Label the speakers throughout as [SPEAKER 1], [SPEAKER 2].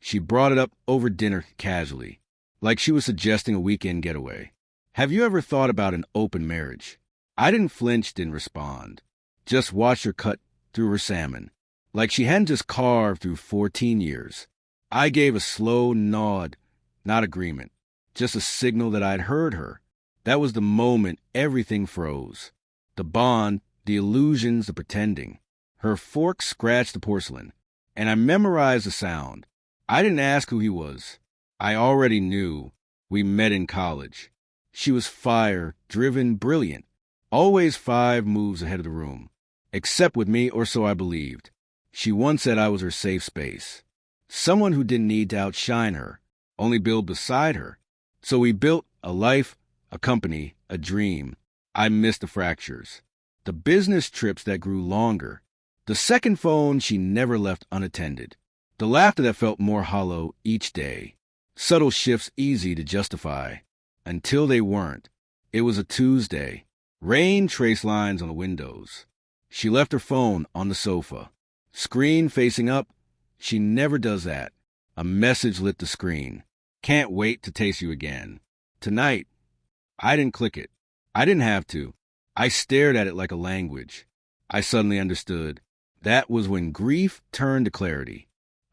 [SPEAKER 1] She brought it up over dinner casually, like she was suggesting a weekend getaway. Have you ever thought about an open marriage? I didn't flinch, didn't respond. Just watched her cut through her salmon, like she hadn't just carved through 14 years. I gave a slow nod, not agreement, just a signal that I'd heard her. That was the moment everything froze. The bond, the illusions, the pretending. Her fork scratched the porcelain, and I memorized the sound. I didn't ask who he was. I already knew. We met in college. She was fire, driven, brilliant, always 5 moves ahead of the room, except with me, or so I believed. She once said I was her safe space, someone who didn't need to outshine her, only build beside her. So we built a life, a company, a dream. I missed the fractures, the business trips that grew longer, the second phone she never left unattended, the laughter that felt more hollow each day, subtle shifts easy to justify, until they weren't. It was a Tuesday. Rain traced lines on the windows. She left her phone on the sofa, screen facing up. She never does that. A message lit the screen. Can't wait to taste you again. Tonight. I didn't click it. I didn't have to. I stared at it like a language. I suddenly understood. That was when grief turned to clarity.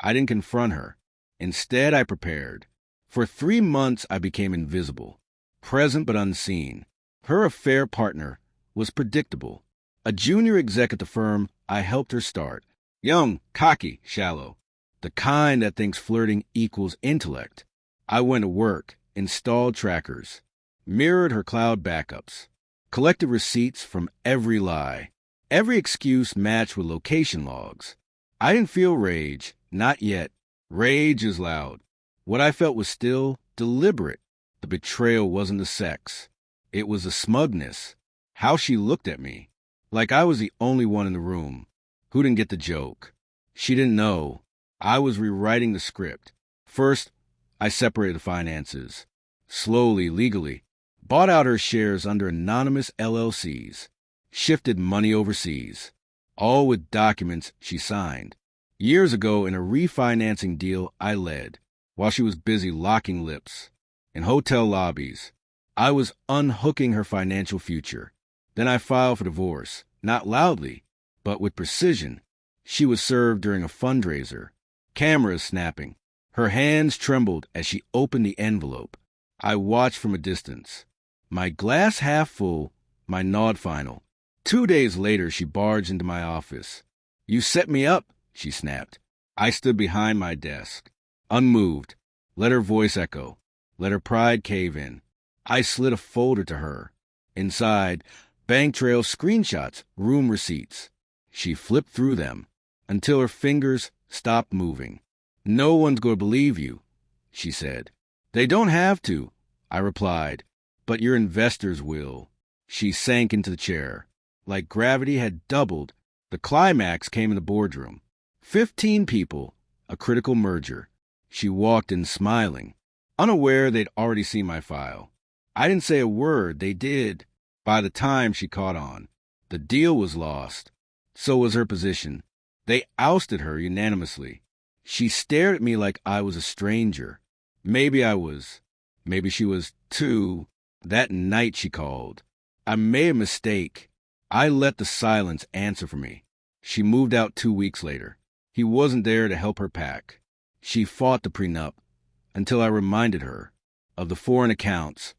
[SPEAKER 1] I didn't confront her. Instead, I prepared. For 3 months, I became invisible, present but unseen. Her affair partner was predictable. A junior exec at the firm I helped her start. Young, cocky, shallow. The kind that thinks flirting equals intellect. I went to work, installed trackers, mirrored her cloud backups, collected receipts from every lie. Every excuse matched with location logs. I didn't feel rage, not yet. Rage is loud. What I felt was still deliberate. The betrayal wasn't the sex. It was the smugness. How she looked at me, like I was the only one in the room who didn't get the joke. She didn't know. I was rewriting the script. First, I separated the finances. Slowly, legally. Bought out her shares under anonymous LLCs. Shifted money overseas. All with documents she signed. Years ago in a refinancing deal I led, while she was busy locking lips. In hotel lobbies, I was unhooking her financial future. Then I filed for divorce, not loudly, but with precision. She was served during a fundraiser. Cameras snapping. Her hands trembled as she opened the envelope. I watched from a distance. My glass half full, my nod final. 2 days later, she barged into my office. You set me up, she snapped. I stood behind my desk, unmoved. Let her voice echo. Let her pride cave in. I slid a folder to her. Inside, bank trail screenshots, room receipts. She flipped through them until her fingers stopped moving. No one's going to believe you, she said. They don't have to, I replied, but your investors will. She sank into the chair. Like gravity had doubled, the climax came in the boardroom. 15 people, a critical merger. She walked in smiling, unaware they'd already seen my file. I didn't say a word, they did. By the time she caught on, the deal was lost. So was her position. They ousted her unanimously. She stared at me like I was a stranger. Maybe I was. Maybe she was, too. That night she called. I made a mistake. I let the silence answer for me. She moved out 2 weeks later. He wasn't there to help her pack. She fought the prenup until I reminded her of the foreign accounts,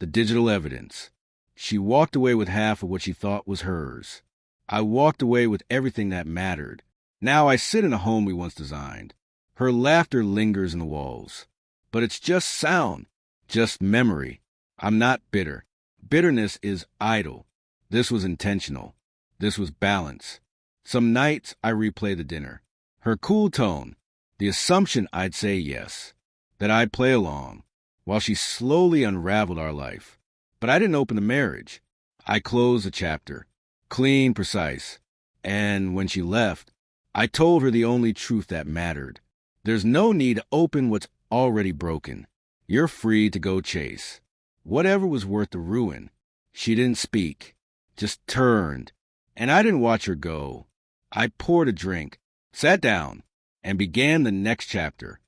[SPEAKER 1] the digital evidence. She walked away with half of what she thought was hers. I walked away with everything that mattered. Now I sit in a home we once designed. Her laughter lingers in the walls. But it's just sound, just memory. I'm not bitter. Bitterness is idle. This was intentional. This was balance. Some nights I replay the dinner. Her cool tone, the assumption I'd say yes, that I'd play along, while she slowly unraveled our life. But I didn't open the marriage. I closed the chapter, clean, precise. And when she left, I told her the only truth that mattered. There's no need to open what's already broken. You're free to go chase whatever was worth the ruin. She didn't speak, just turned, and I didn't watch her go. I poured a drink, sat down, and began the next chapter.